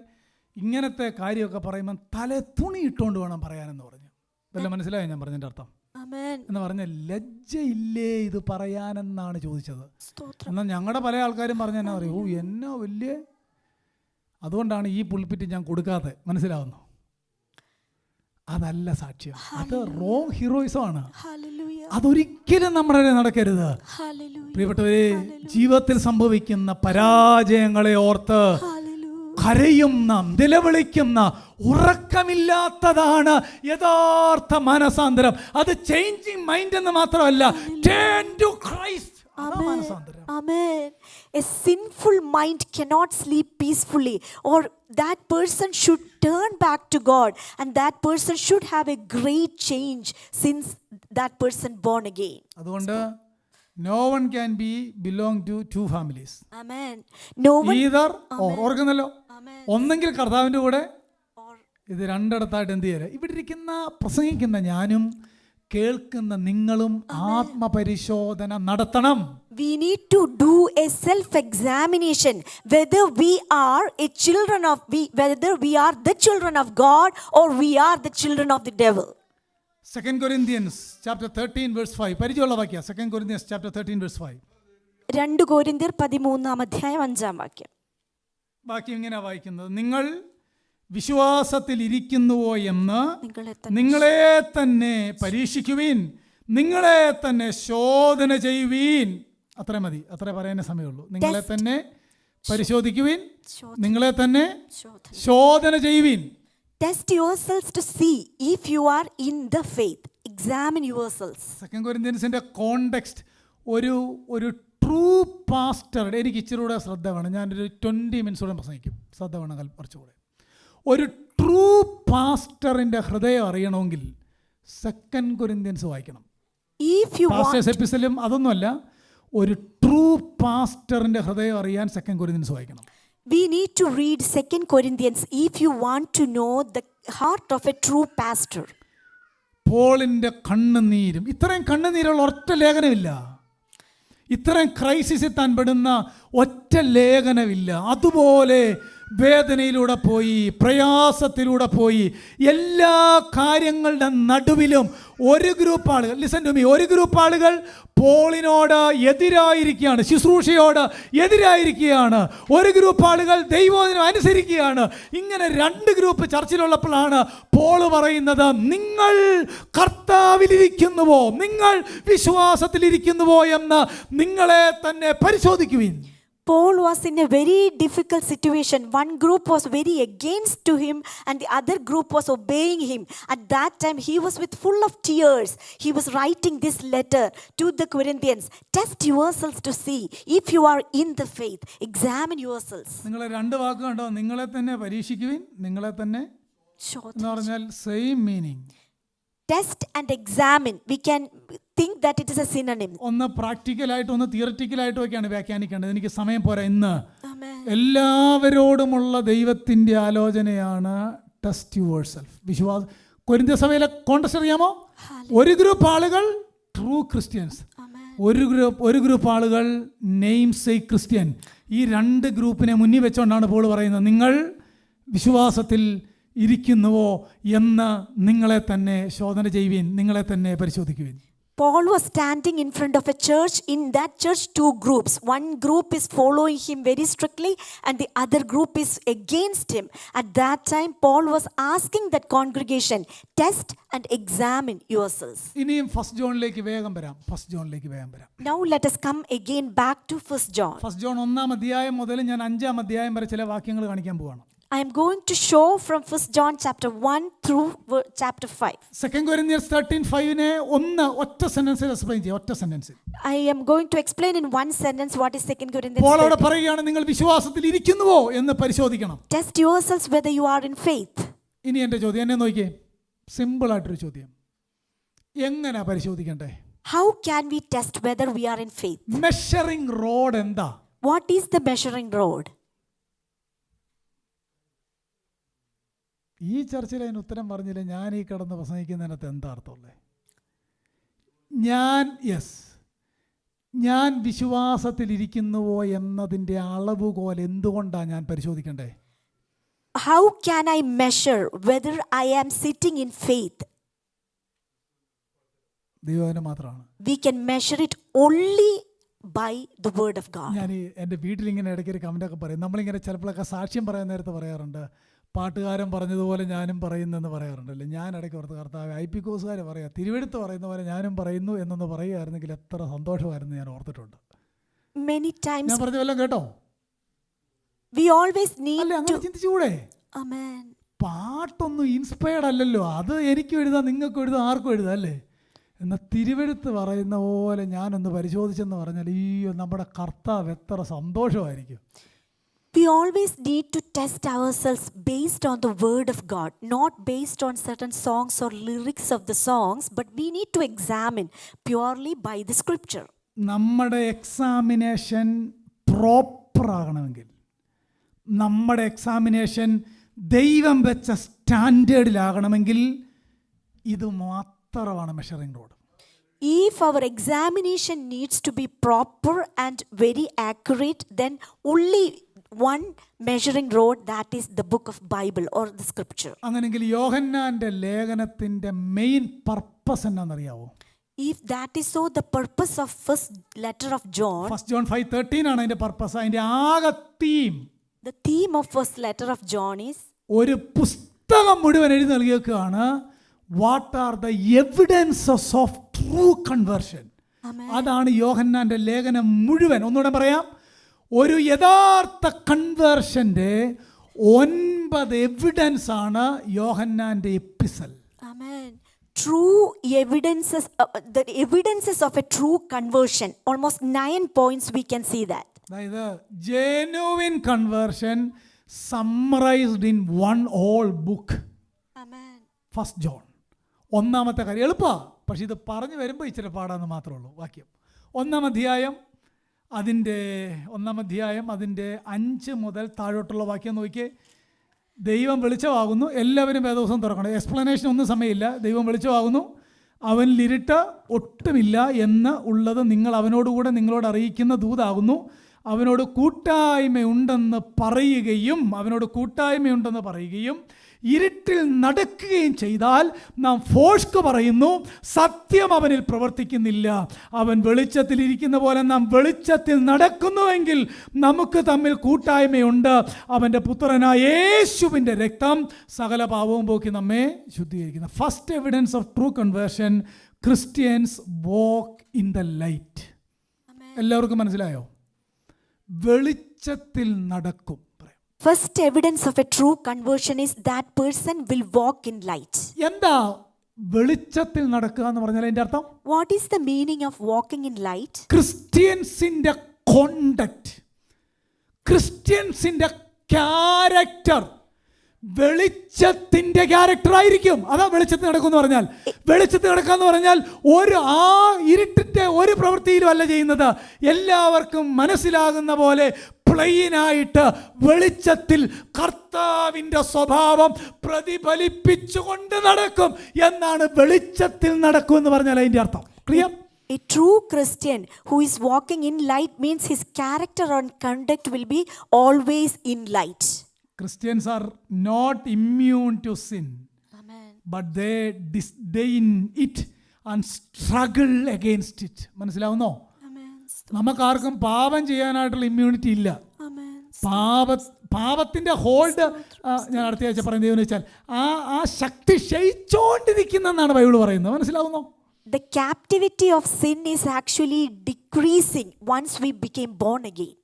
ഇങ്ങനത്തെ കാര്യമൊക്കെ പറയുമ്പോൾ തല തുണി ഇട്ടുകൊണ്ട് വേണം പറയാനെന്ന് പറഞ്ഞു. വല്ല മനസ്സിലായോ ഞാൻ പറഞ്ഞതിൻ്റെ അർത്ഥം? എന്ന് പറഞ്ഞ ലജ്ജയില്ലേ ഇത് പറയാനെന്നാണ് ചോദിച്ചത്. എന്നാൽ ഞങ്ങളുടെ പല ആൾക്കാരും പറഞ്ഞ എന്നാ പറയും, എന്നാ വലിയ, അതുകൊണ്ടാണ് ഈ പുൾപിറ്റ് ഞാൻ കൊടുക്കാതെ. മനസ്സിലാവുന്നു? അതല്ല സാക്ഷ്യം, അത് റോങ് ഹീറോയിസം ആണ്. അതൊരിക്കലും നമ്മുടെ നടക്കരുത്. പ്രിയപ്പെട്ടവരെ, ജീവിതത്തിൽ സംഭവിക്കുന്ന പരാജയങ്ങളെ ഓർത്ത് കരയുന്ന, നിലവിളിക്കുന്ന, ഉറക്കമില്ലാത്തതാണ് യഥാർത്ഥ മനസാന്തരം. അത് ചേഞ്ചിങ് മൈൻഡ് എന്ന് മാത്രമല്ല, turn to Christ. Amen. A sinful mind cannot sleep peacefully, or that person should turn back to God, and that person should have a great change since that person born again. അതുകൊണ്ട് no one can belong to two families. Amen. No one either or. ഓർക്കുന്നല്ലോ, ഒന്നെങ്കിൽ കർത്താവിൻ്റെ കൂടെ, ഇത് രണ്ടിടത്തായിട്ട് എന്ത് ചെയ്യാറ്? ഇവിടെ ഇരിക്കുന്ന പ്രസംഗിക്കുന്ന ഞാനും കേൾക്കുന്ന നിങ്ങളും ആത്മപരിശോധന നടത്തണം. We need to do a self-examination whether we are whether we are the children of God or we are the children of the devil. 2 Corinthians chapter 13 verse 5 പരിചയമുള്ള വാക്യം. 2 Corinthians chapter 13 verse 5. 2 കൊരിന്ത്യർ 13 5 വാക്യം. വാക്യം ഇങ്ങനെ വായിക്കുന്നത്: നിങ്ങൾ വിശ്വാസത്തിൽ ഇരിക്കുന്നുവോ എന്ന് നിങ്ങളെ തന്നെ പരീക്ഷിക്കുവീൻ, നിങ്ങളെ തന്നെ ശോധന ചെയ്യുവീൻ. അത്ര മതി, അത്രേ പറയാനേ സമയമുള്ളൂ. നിങ്ങളെ തന്നെ പരിശോധിക്കുവീൻ, നിങ്ങളെ തന്നെ ശോധന ചെയ്യുവീൻ. Test yourselves to see if you are in the faith. Examine yourselves. 2 കൊരിന്ത്യൻസിന്റെ context ഒരു ട്രൂ പാസ്റ്റർ, എനിക്ക് ഇച്ചിരി കൂടെ ശ്രദ്ധ വേണം, ഞാനൊരു 20 മിനിറ്റ്സ് കൂടെ പ്രസംഗിക്കും, ശ്രദ്ധ വേണം കുറച്ചുകൂടെ. ഒരു ട്രൂ പാസ്റ്ററിന്റെ ഹൃദയം അറിയണമെങ്കിൽ 2 കൊരിന്ത്യൻസ് വായിക്കണം. പാസ്റ്റേഴ്സ് എപ്പിസോഡിലും അതൊന്നുമല്ല, ഒരു ട്രൂ പാസ്റ്ററിന്റെ ഹൃദയം അറിയാൻ 2 കൊരിന്ത്യൻസ് വായിക്കണം. We need to read 2 Corinthians if you want to know the heart of a true pastor. പോളിന്റെ കണ്ണുനീരും, ഇത്രയും കണ്ണുനീരുള്ള ഒറ്റ ലേഖനമില്ല, ഇത്രയും ക്രൈസിസിൽ താൻ പെടുന്ന ഒറ്റ ലേഖനമില്ല. അതുപോലെ വേദനയിലൂടെ പോയി, പ്രയാസത്തിലൂടെ പോയി, എല്ലാ കാര്യങ്ങളുടെ നടുവിലും ഒരു ഗ്രൂപ്പ് ആളുകൾ, ലിസൺ ടു മീ, ഒരു ഗ്രൂപ്പ് ആളുകൾ പോളിനോട് എതിരായിരിക്കുകയാണ്, ശുശ്രൂഷയോട് എതിരായിരിക്കുകയാണ്. ഒരു ഗ്രൂപ്പ് ആളുകൾ ദൈവവചനം അനുസരിക്കുകയാണ്. ഇങ്ങനെ 2 ഗ്രൂപ്പ് ചർച്ചിലുള്ളപ്പോഴാണ് പോൾ പറയുന്നത്, നിങ്ങൾ കർത്താവിലിരിക്കുന്നുവോ, നിങ്ങൾ വിശ്വാസത്തിലിരിക്കുന്നുവോ എന്ന് നിങ്ങളെ തന്നെ പരിശോധിക്കുവിൻ. Paul was in a very difficult situation. One group was very against to him and the other group was obeying him. At that time he was with full of tears. He was writing this letter to the Corinthians. Test yourselves to see if you are in the faith. Examine yourselves. നിങ്ങൾ 2 വാക്ക് കണ്ടോ? നിങ്ങളെ തന്നെ പരീക്ഷിക്കുവിൻ, നിങ്ങളെ തന്നെ എന്ന് പറഞ്ഞാൽ same meaning. Test and examine. We can think that it is a synonym. ഒന്ന് പ്രാക്ടിക്കലായിട്ടും ഒന്ന് തിയററ്റിക്കലായിട്ടും ഒക്കെയാണ് വ്യാഖ്യാനിക്കേണ്ടത്. എനിക്ക് സമയം പോരാ. ഇന്ന് എല്ലാവരോടുമുള്ള ദൈവത്തിൻ്റെ ആലോചനയാണ് ടെസ്റ്റ് യുവർ സെൽഫ്. വിശ്വാസ കൊരിന്ത്യ സഭയിലെ കോണ്ടസ്റ്റ് അറിയാമോ? ഒരു ഗ്രൂപ്പ് ആളുകൾ ട്രൂ ക്രിസ്ത്യൻസ്, ഒരു ഗ്രൂപ്പ് ആളുകൾ നെയിം സേക്ക് ക്രിസ്ത്യൻ. ഈ 2 ഗ്രൂപ്പിനെ മുന്നിൽ വെച്ചുകൊണ്ടാണ് പോൾ പറയുന്നത്, നിങ്ങൾ വിശ്വാസത്തിൽ ഇരിക്കുന്നുവോ എന്ന് നിങ്ങളെ തന്നെ ശോധന ചെയ്യുവിൻ, നിങ്ങളെ തന്നെ പരിശോധിക്കുവിൻ. Paul was standing in front of a church. In that church 2 groups. One group is following him very strictly and the other group is against him. At that time Paul was asking that congregation, test and examine yourselves. ഇനിയും ഫസ്റ്റ് ജോണിലേക്ക് വേഗം വരാം. Now let us come again back to 1 John. First John 1-ാം അധ്യായം മുതൽ ഞാൻ 5-ാം അധ്യായം വരെ ചില വാക്യങ്ങൾ കാണിക്കാൻ പോവാണ്. I am going to show from 1 John chapter 1 through chapter 5. 2 Corinthians 13:5-നെ ഒറ്റ സെന്റൻസിൽ എക്സ്പ്ലെയിൻ ചെയ്യാം. ഒറ്റ സെന്റൻസിൽ I am going to explain in one sentence what is 2 Corinthians. Paul അവിടെ പറയുകയാണ്, നിങ്ങൾ വിശ്വാസത്തിൽ ഇരിക്കുന്നുവോ എന്ന് പരിശോധിക്കണം. Test yourselves whether you are in faith. ഇനി എൻ്റെ ചോദ്യം, എന്നെ നോക്കിയേ, സിമ്പിൾ ആയിട്ടൊരു ചോദ്യം. എങ്ങനെ പരിശോധിക്കണ്ടേ? How can we test whether we are in faith? Measuring road എന്താ? What is the measuring rod? ഈ ചർച്ചയിൽ അതിന് ഉത്തരം പറഞ്ഞില്ല. ഞാൻ ഈ കിടന്ന് പ്രസംഗിക്കുന്നതിനകത്ത് എന്താ അർത്ഥമുള്ളത്? ഞാൻ വിശ്വാസത്തിലിരിക്കുന്നുവോ എന്നതിൻ്റെ അളവുകോൽ എന്തുകൊണ്ടാണ് ഞാൻ പരിശോധിക്കണ്ടേ? How can I measure whether I am sitting in faith? ദൈവവചനം മാത്രമാണ്. We can measure it only by the word of God. ഞാൻ എൻ്റെ വീട്ടിലിങ്ങനെ ഇടയ്ക്കൊരു കമൻ്റൊക്കെ പറയും. നമ്മളിങ്ങനെ ചിലപ്പോഴൊക്കെ സാക്ഷ്യം പറയാൻ നേരത്തെ പറയാറുണ്ട്, പാട്ടുകാരൻ പറഞ്ഞതുപോലെ ഞാനും പറയുന്നെന്ന് പറയാറുണ്ടല്ലേ. ഞാൻ ഇടയ്ക്ക് ഓർത്ത്, കർത്താവ് IP കോഴ്സുകാർ പറയാം, തിരുവെടുത്ത് പറയുന്ന പോലെ ഞാനും പറയുന്നു എന്നൊന്ന് പറയുകയായിരുന്നെങ്കിൽ എത്ര സന്തോഷമായിരുന്നു ഞാൻ ഓർത്തിട്ടുണ്ട്. Many times ഞാൻ പറഞ്ഞ വല്ലതും കേട്ടോ? we always need അല്ലേ, അങ്ങനെ ചിന്തിച്ചുകൂടെ? Amen. പാട്ടൊന്നും ഇൻസ്പയർഡ് അല്ലല്ലോ, അത് എനിക്കും എഴുതാം, നിങ്ങൾക്കും എഴുതാം, ആർക്കും എഴുതാം അല്ലേ. എന്നാൽ തിരുവെടുത്ത് പറയുന്ന പോലെ ഞാനൊന്ന് പരിശോധിച്ചെന്ന് പറഞ്ഞാൽ ഈ നമ്മുടെ കർത്താവ് എത്ര സന്തോഷമായിരിക്കും. We always need to test ourselves based on the word of God, not based on certain songs or lyrics of the songs, but we need to examine purely by the scripture. നമ്മുടെ എക്സാമിനേഷൻ പ്രോപ്പർ ആകണമെങ്കിൽ, നമ്മുടെ എക്സാമിനേഷൻ ദൈവം വെച്ച സ്റ്റാൻഡേർഡിലാകണമെങ്കിൽ ഇത് മാത്രമാണ് measuring road. If our examination needs to be proper and very accurate, then only one measuring rod, that is the book of Bible or the scripture. അങ്ങനെങ്കിൽ യോഹന്നാന്റെ ലേഖനത്തിന്റെ മെയിൻ പർപ്പസ് എന്നാണെന്നറിയാവോ? If that is so, the purpose of first letter of John, 1 John 5:13 ആണ് അതിന്റെ പർപ്പസ്. അതിന്റെ ആകെ theme, the theme of first letter of John is ഒരു പുസ്തകം മുഴുവൻ എഴുതി നൽകിയേക്കാണ്. What are the evidences of true conversion. അതാണ് യോഹന്നാന്റെ ലേഖനം മുഴുവൻ. ഒന്നുകൂടെ പറയാം, ഒരു യഥാർത്ഥ കൺവേർഷന്റെ 9 എവിഡൻസ് ആണ് യോഹന്നാന്റെ എപ്പിസൽ. Amen. True evidences, the evidences of a true conversion. Almost 9 points we can see that. അതായത് genuine conversion summarised in one whole book. Amen. 1 John. ഒന്നാമത്തെ കാര്യം എളുപ്പമാണ്, പക്ഷെ ഇത് പറഞ്ഞു വരുമ്പോൾ ഇച്ചിരി പാടാന്ന് മാത്രമേ ഉള്ളൂ. വാക്യം 1 അധ്യായം അതിൻ്റെ 5 മുതൽ താഴോട്ടുള്ള വാക്യം നോക്കിയേ. ദൈവം വെളിച്ചമാകുന്നു, എല്ലാവരും വേദപുസ്തകം തുറക്കണം. എക്സ്പ്ലനേഷൻ ഒന്നും സമയമില്ല. ദൈവം വെളിച്ചമാകുന്നു, അവനിലിരുട്ട് ഒട്ടുമില്ല എന്ന് ഉള്ളത് നിങ്ങൾ അവനോടുകൂടെ നിങ്ങളോട് അറിയിക്കുന്ന ദൂതാകുന്നു. അവനോട് കൂട്ടായ്മയുണ്ടെന്ന് പറയുകയും ഇരുട്ടിൽ നടക്കുകയും ചെയ്താൽ നാം ഫോഷ്ക് പറയുന്നു, സത്യം അവനിൽ പ്രവർത്തിക്കുന്നില്ല. അവൻ വെളിച്ചത്തിലിരിക്കുന്ന പോലെ നാം വെളിച്ചത്തിൽ നടക്കുന്നുവെങ്കിൽ നമുക്ക് തമ്മിൽ കൂട്ടായ്മയുണ്ട്. അവൻ്റെ പുത്രനായ യേശുവിൻ്റെ രക്തം സകല പാപവും പോക്കി നമ്മെ ശുദ്ധീകരിക്കുന്നു. First evidence of true conversion, Christians walk in the light. എല്ലാവർക്കും മനസ്സിലായോ? വെളിച്ചത്തിൽ നടക്കും. First evidence of a true conversion is that person will walk in light. എന്താ വെളിച്ചത്തിൽ നടക്കുക എന്ന് പറഞ്ഞാൽ അതിന്റെ അർത്ഥം? What is the meaning of walking in light? ക്രിസ്ത്യൻസിന്റെ കോണ്ടക്ട്, ക്രിസ്ത്യൻസിന്റെ ക്യാരക്ടർ വെളിച്ചത്തിന്റെ ക്യാരക്ടർ ആയിരിക്കും. അതാ വെളിച്ചത്തിൽ നടക്കും എന്ന് പറഞ്ഞാൽ. വെളിച്ചത്തിൽ നടക്കുക എന്ന് പറഞ്ഞാൽ ഇരുട്ടിന്റെ ഒരു പ്രവൃത്തിയിലും അല്ല ചെയ്യുന്നത്. എല്ലാവർക്കും മനസ്സിലാകുന്ന പോലെ പ്ലെയിനായിട്ട് വെളിച്ചത്തിൽ കർത്താവിൻ്റെ സ്വഭാവം പ്രതിഫലിപ്പിച്ചുകൊണ്ട് നടക്കും എന്നാണ് വെളിച്ചത്തിൽ നടക്കും എന്ന് പറഞ്ഞാൽ അതിൻ്റെ അർത്ഥം. Clear? A true Christian who is walking in light means his character and conduct will be always in light. Christians are not immune to sin. Amen. But they disdain it and struggle against it. മനസ്സിലാവുന്നോ? നമുക്കാർക്കും പാപം ചെയ്യാനായിട്ടുള്ള ഇമ്മ്യൂണിറ്റി ഇല്ല. പാപത്തിന്റെ ഹോൾഡ് ഞാൻ അടുത്ത ആഴ്ച പറയുന്നത് വെച്ചാൽ ആ ശക്തി ക്ഷയിച്ചുകൊണ്ടിരിക്കുന്നെന്നാണ് ബൈബിൾ പറയുന്നത്. മനസ്സിലാവുന്നോ? The captivity of sin is actually decreasing once we became born again.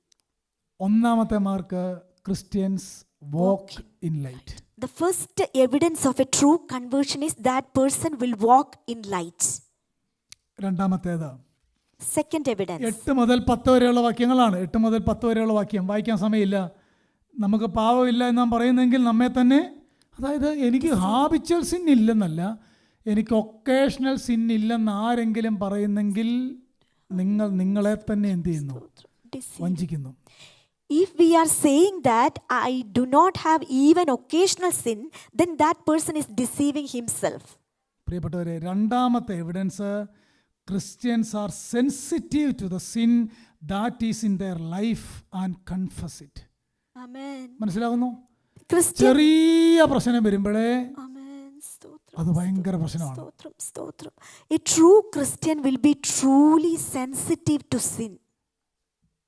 ഒന്നാമത്തെ mark, Christians walk in light. The first evidence of a true conversion is that person will walk in light. രണ്ടാമത്തേത്, second evidence. 8 മുതൽ 10 വരെയുള്ള വാക്യങ്ങളാണ്. 8 മുതൽ 10 വരെയുള്ള വാക്യം വായിക്കാൻ സമയമില്ല. നമുക്ക് പാവമില്ല എന്ന് നാം പറയുന്നെങ്കിൽ നമ്മെ തന്നെ, അതായത് എനിക്ക് ഹാബിച്വൽ സിൻ ഇല്ലെന്നല്ല, എനിക്ക് ഒക്കേഷണൽ സിൻ ഇല്ലെന്ന് ആരെങ്കിലും പറയുന്നെങ്കിൽ നിങ്ങളെ തന്നെ എന്ത് ചെയ്യുന്നു? വഞ്ചിക്കുന്നു. If we are saying that I do not have even occasional sin, then that person is deceiving himself. പ്രിയപ്പെട്ടവരെ, രണ്ടാമത്തെ evidence, Christians are sensitive to the sin that is in their life and confess it. മനസ്സിലാകുന്നു? ചെറിയ പ്രശ്നം വരുമ്പോഴേ അത് ഭയങ്കര പ്രശ്നമാണ്. A true Christian will be truly sensitive to sin.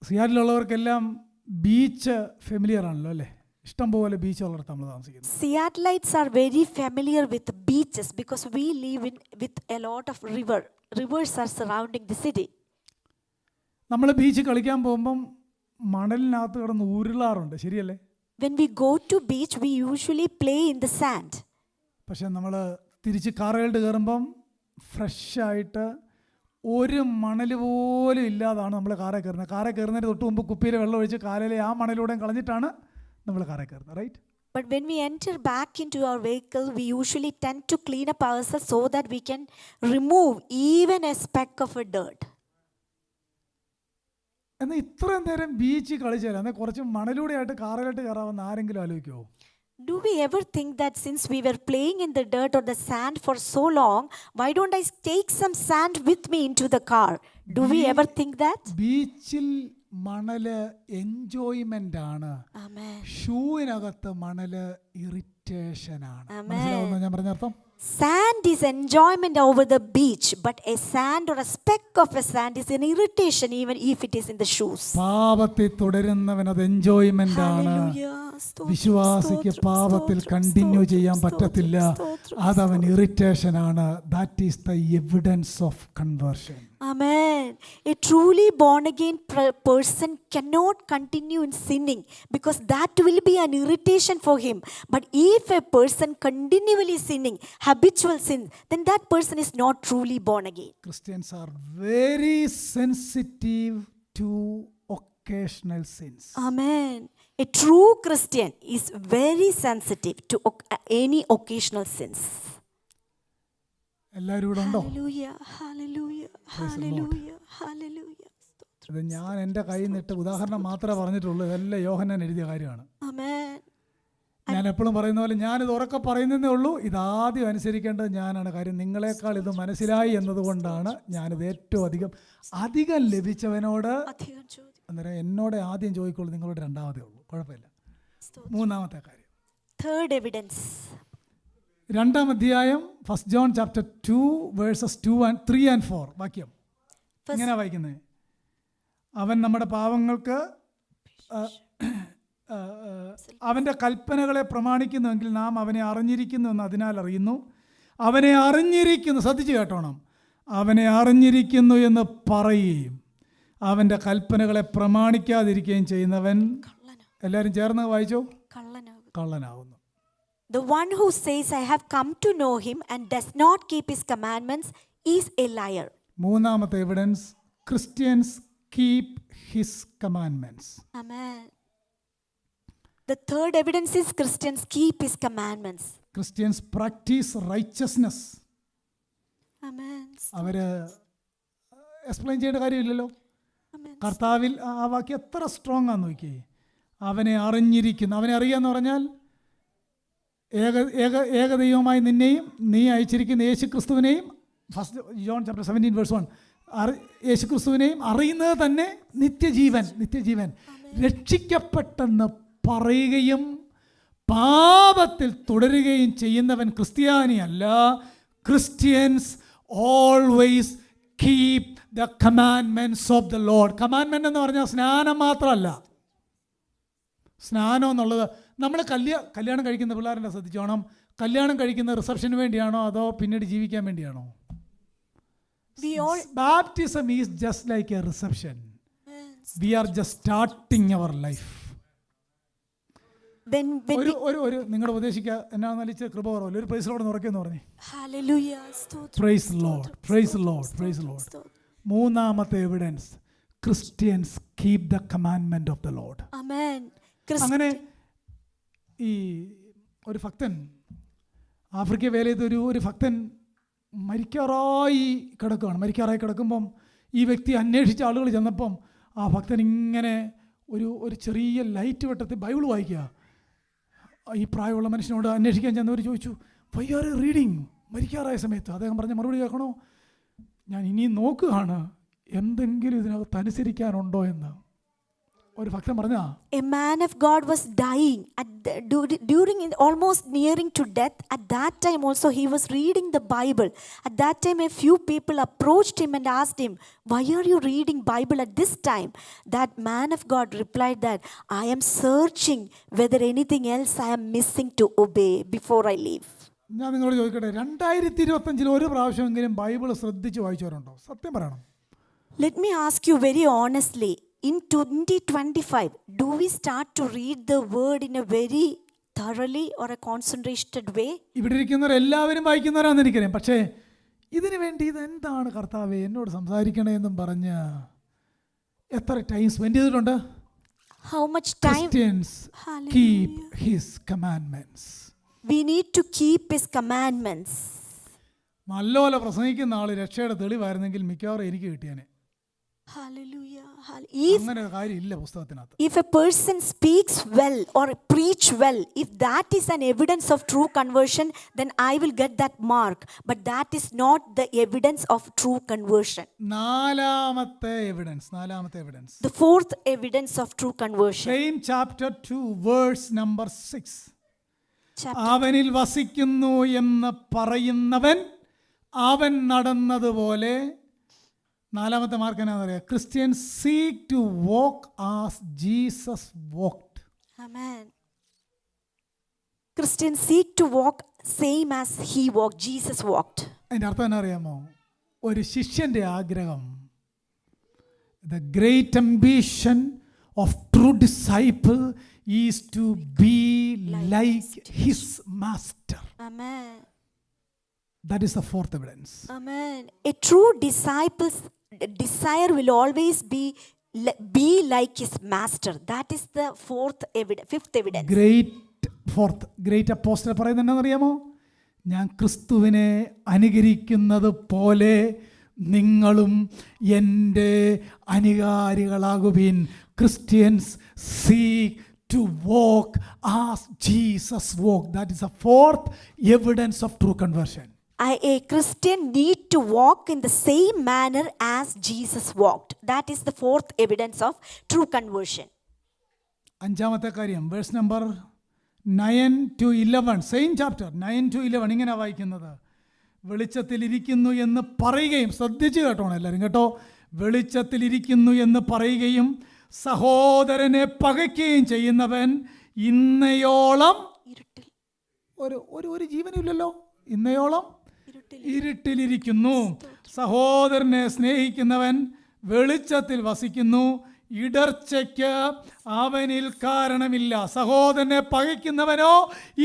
സിയാറ്റിലുള്ളവർക്കെല്ലാം ബീച്ച് ഫെമിലിയർ ആണല്ലോ അല്ലേ? ഇഷ്ടം പോലെ ബീച്ച് ഉള്ളിടത്ത് നമ്മൾ താമസിക്കുന്നത്. Seattleites are very familiar with beaches because we live with a lot of rivers are surrounding the city. നമ്മൾ ബീച്ച് കളിക്കാൻ പോകുമ്പം മണലിനകത്ത് കിടന്ന് ഉരുളാറുണ്ട്, ശരിയല്ലേ? When we go to beach we usually play in the sand. പക്ഷെ നമ്മൾ തിരിച്ച് കാറുകളിൽ കയറുമ്പം ഫ്രഷായിട്ട് ഒരു മണൽ പോലും ഇല്ലാതാണ് നമ്മൾ കാറിൽ കയറുന്നത്. കാറിൽ കയറുന്നതിന് തൊട്ട് മുമ്പ് കുപ്പിയിൽ വെള്ളം ഒഴിച്ച് കാലിലെ ആ മണലൂടെയും കളഞ്ഞിട്ടാണ് നമ്മൾ കാറിൽ കയറുന്നത്, right? But when we enter back into our vehicle, we usually tend to clean up ourselves so that we can remove even a speck of a dirt. എന്നാൽ ഇത്രയും നേരം ബീച്ച് കളിച്ചാൽ എന്നാൽ കുറച്ച് മണലൂടെ ആയിട്ട് കാറിലോട്ട് കയറാമെന്ന് ആരെങ്കിലും ആലോചിക്കുമോ? Do we ever think that since we were playing in the dirt or the sand for so long, why don't I take some sand with me into the car? Do we ever think that? ബീച്ചിൽ മണല് എൻജോയ്മെന്റ് ആണ്, Amen. ഷൂവിനകത്ത് മണല് ഇറിറ്റേഷൻ ആണ്. Amen. മനസ്സിലാവുന്ന ഞാൻ പറഞ്ഞ അർത്ഥം? Sand is enjoyment over the beach, but a sand or a speck of a sand is an irritation even if it is in the shoes. പാപത്തിൽ തുടരുന്നവൻ അത് എൻജോയ്മെന്റ് ആണ്. Hallelujah. Stotram, വിശ്വാസിക്ക് stotram, പാപത്തിൽ stotram, കണ്ടിന്യൂ stotram, ചെയ്യാൻ stotram, പറ്റത്തില്ല. stotram, അതവൻ ഇറിറ്റേഷൻ ആണ്. That is the evidence of conversion. Amen. A truly born again person cannot continue in sinning because that will be an irritation for him. But if a person continually sinning, habitual sin, then that person is not truly born again. Christians are very sensitive to occasional sins. Amen. A true Christian is very sensitive to any occasional sins. എല്ലാവരും ഇവിടെ ഉണ്ടോ? Hallelujah. Hallelujah. Hallelujah. Hallelujah. ഇത് ഞാൻ എൻ്റെ കയ്യിൽ നിന്നിട്ട് ഉദാഹരണം മാത്രമേ പറഞ്ഞിട്ടുള്ളൂ. ഇതെല്ലാം യോഹന്നാൻ എഴുതിയ കാര്യമാണ്. Amen. ഞാൻ എപ്പോഴും പറയുന്ന പോലെ ഞാനിത് ഉറക്കെ പറയുന്നതേ ഉള്ളൂ. ഇതാദ്യം അനുസരിക്കേണ്ടത് ഞാനാണ്. കാര്യം നിങ്ങളെക്കാൾ ഇത് മനസ്സിലായി എന്നതുകൊണ്ടാണ് ഞാനിത് ഏറ്റവും അധികം ലഭിച്ചവനോട് അന്നേരം എന്നോട് ആദ്യം ചോദിക്കുള്ളൂ, നിങ്ങളോട് രണ്ടാമതേ ഉള്ളൂ. കുഴപ്പമില്ല. മൂന്നാമത്തെ കാര്യം, Third evidence. 2-ാം അധ്യായം 1 John chapter 2 verses 3 and 4 വാക്യം ഇങ്ങനെ വായിക്കുന്നത്: അവൻ നമ്മുടെ പാവങ്ങൾക്ക് അവൻ്റെ കൽപ്പനകളെ പ്രമാണിക്കുന്നുവെങ്കിൽ നാം അവനെ അറിഞ്ഞിരിക്കുന്നുവെന്ന് അതിനാൽ അറിയുന്നു. അവനെ അറിഞ്ഞിരിക്കുന്നു, ശ്രദ്ധിച്ച് കേട്ടോണം, അവനെ അറിഞ്ഞിരിക്കുന്നു എന്ന് പറയുകയും അവൻ്റെ കൽപ്പനകളെ പ്രമാണിക്കാതിരിക്കുകയും ചെയ്യുന്നവൻ, എല്ലാവരും ചേർന്ന് വായിച്ചോ, കള്ളനാകുന്നു. The one who says, I have come to know him and does not keep his commandments is a liar. മൂന്നാമത്തെ evidence, Christians keep his commandments. Amen. The third evidence is Christians keep his commandments. Christians practice righteousness. Amen. അവര് എക്സ്പ്ലെയിൻ ചെയ്യേണ്ട കാര്യമില്ലല്ലോ. കർത്താവിൽ ആ വാക്യം എത്ര സ്ട്രോങ് ആണെന്ന് നോക്കിയേ. അവനെ അറിഞ്ഞിരിക്കുന്നു. അവനെ അറിയാന്ന് പറഞ്ഞാൽ ഏകദൈവമായി നിന്നെയും നീ അയച്ചിരിക്കുന്ന യേശു ക്രിസ്തുവിനെയും, 1 John chapter 17 verse 1, യേശു ക്രിസ്തുവിനെയും അറിയുന്നത് തന്നെ നിത്യജീവൻ. രക്ഷിക്കപ്പെട്ടെന്ന് പറയുകയും പാപത്തിൽ തുടരുകയും ചെയ്യുന്നവൻ ക്രിസ്ത്യാനിയല്ല. Christians always keep the commandments of the Lord. Commandment എന്ന് പറഞ്ഞാൽ സ്നാനം മാത്രമല്ല. സ്നാനം എന്നുള്ളത് നമ്മൾ കല്യാണം കഴിക്കുന്ന പിള്ളേരെ ശ്രദ്ധിച്ചോണം. കല്യാണം കഴിക്കുന്ന റിസപ്ഷന് വേണ്ടിയാണോ അതോ പിന്നീട് ജീവിക്കാൻ വേണ്ടിയാണോ? Baptism is just like a reception. We are just starting our life. ഒരു നിങ്ങളുടെ ഉപദേശിക്കുക എന്നാന്ന് വെച്ചാൽ കൃപ കുറവല്ല, ഒരു പ്രൈസ് ലോർഡ് ഉറക്കെന്ന് പറഞ്ഞേ. Hallelujah. Praise Lord, praise Lord, praise Lord. മൂന്നാമത്തെ evidence, Christians keep the commandment of the Lord. Amen. അങ്ങനെ ഈ ഒരു ഭക്തൻ, ആഫ്രിക്ക വേലയത് ഒരു ഭക്തൻ മരിക്കാറായി കിടക്കുമ്പം ഈ വ്യക്തി അന്വേഷിച്ച ആളുകൾ ചെന്നപ്പം ആ ഭക്തൻ ഇങ്ങനെ ഒരു ചെറിയ ലൈറ്റ് വെട്ടത്തിൽ ബൈബിൾ വായിക്കുക. ഈ പ്രായമുള്ള മനുഷ്യനോട് അന്വേഷിക്കാൻ ചെന്നവർ ചോദിച്ചു, വൈ ആർ യു റീഡിങ്? മരിക്കാറായ സമയത്ത് അദ്ദേഹം പറഞ്ഞ മറുപടി കേൾക്കണോ, ഞാൻ ഇനിയും നോക്കുകയാണ് എന്തെങ്കിലും ഇതിനകത്ത് അനുസരിക്കാനുണ്ടോ എന്ന്. ഒരു ഭക്തൻ പറഞ്ഞാ, a man of God was dying during almost nearing to death. At that time also he was reading the Bible. At that time a few people approached him and asked him, why are you reading Bible at this time? That man of God replied that I am searching whether anything else I am missing to obey before I leave. ഞാൻ നിങ്ങളോട് ചോദിക്കട്ടെ, 2025 ഒരു പ്രാവശ്യമെങ്കിലും ബൈബിൾ ശ്രദ്ധിച്ച് വായിച്ചവരുണ്ടോ? സത്യം പറയണം. Let me ask you very honestly, in 2025, do we start to read the word in a very thoroughly or a concentrated way? ഇവിടെ ഇരിക്കുന്നവർ എല്ലാവരും വായിക്കുന്നവരാണെന്ന് എനിക്കറിയാം. പക്ഷേ ഇതിനു വേണ്ടി ഇതെന്താണ് കർത്താവേ എന്നോട് സംസാരിക്കണേ എന്നും പറഞ്ഞ് എത്ര ടൈം സ്പെൻഡ് ചെയ്തിട്ടുണ്ട്? How much time? Christians keep his commandments. We need to keep his commandments. നല്ലപോലെ പ്രസംഗിക്കുന്ന ആൾ രക്ഷയുടെ തെളിവായിരുന്നെങ്കിൽ മിക്കവാറും എനിക്ക് കിട്ടിയാനെ. Hallelujah. അങ്ങനെ ഒരു കാര്യമില്ല പുസ്തകത്തിനകത്ത്. If a person speaks well or preach well, if that is an evidence of true conversion, then I will get that mark. But that is not the evidence of true conversion. നാലാമത്തെ evidence. The fourth evidence of true conversion. Same chapter 2 verse number 6. Chapter അവനിൽ വസിക്കുന്നു എന്ന് പറയുന്നവൻ അവൻ നടന്നതുപോലെ. നാലാമത്തെ മാർക്ക് എന്നാ പറയുക? Christians seek to walk as Jesus walked. Amen. Christians seek to walk same as he walked, Jesus walked. അതിൻ്റെ അർത്ഥം എന്നാ അറിയാമോ? ഒരു ശിഷ്യന്റെ ആഗ്രഹം, the great ambition of true disciple is to be like his master. Amen. That is the fourth evidence. Amen. A true disciple's desire will always be like his master. That is the fifth evidence. Great apostle പറയുന്നത് എന്താണെന്നറിയാമോ? ഞാൻ ക്രിസ്തുവിനെ അനുകരിക്കുന്നത് പോലെ നിങ്ങളും എൻ്റെ അനുകാരികളാകുവിൻ. Christians seek to walk as Jesus walked. That is the fourth evidence of true conversion. A Christian need to walk in the same manner as Jesus walked. That is the fourth evidence of true conversion. അഞ്ചാമത്തെ കാര്യം, verse number 9 to 11, same chapter 9 to 11 ഇങ്ങനെ വായിക്കുന്നത്. വെളിച്ചത്തിലിരിക്കുന്നു എന്ന് പറയുകയും, ശ്രദ്ധിച്ച് കേട്ടോണം എല്ലാവരും കേട്ടോ, വെളിച്ചത്തിലിരിക്കുന്നു എന്ന് പറയുകയും സഹോദരനെ പകയ്ക്കുകയും ചെയ്യുന്നവൻ ഇന്നയോളം ഒരു ജീവനില്ലല്ലോ, ഇന്നയോളം ഇരുട്ടിലിരിക്കുന്നു. സഹോദരനെ സ്നേഹിക്കുന്നവൻ വെളിച്ചത്തിൽ വസിക്കുന്നു, ഇടർച്ചയ്ക്ക് അവനിൽ കാരണമില്ല. സഹോദരനെ പകയ്ക്കുന്നവനോ